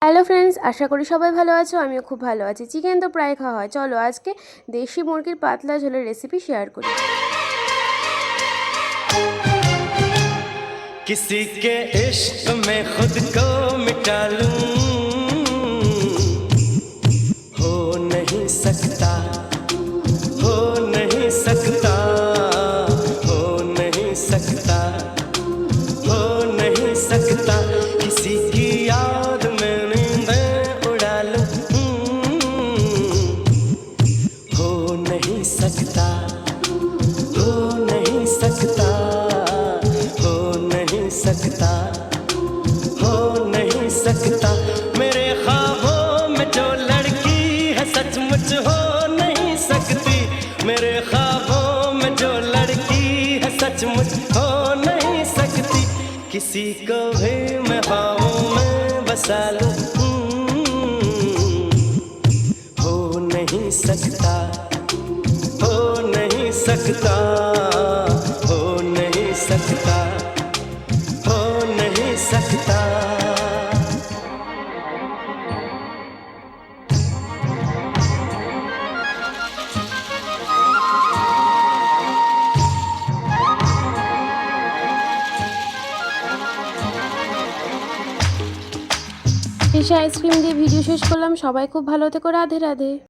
Hello friends, আশা করি সবাই ভালো আছো। আমিও খুব ভালো আছি। চিকেন তো প্রায় খাওয়া হয়, চলো আজকে দেশি মুরগির পাতলা ঝোলের রেসিপি শেয়ার করি। किसी के इश्क में खुद को मिटा लूं, हो नहीं सकता, हो नहीं सकता, हो नहीं सकता, हो नहीं सकता। किसी की याद में नींदें उड़ा लूं, हो नहीं सकता, हो नहीं सकता, हो नहीं सकता, हो नहीं सकता। मेरे ख्वाबों में जो लड़की है सचमुच हो नहीं सकती, मेरे ख्वाबों में जो लड़की है सचमुच हो नहीं सकती। किसी को भी मैं ख्वाबों में बसा लूं, हो नहीं सकता, हो नहीं सकता, हो नहीं सकता, हो नहीं सकता। এসে আইসক্রিম দিয়ে ভিডিও শেষ করলাম। সবাই খুব ভালো থেকো। রাধে রাধে।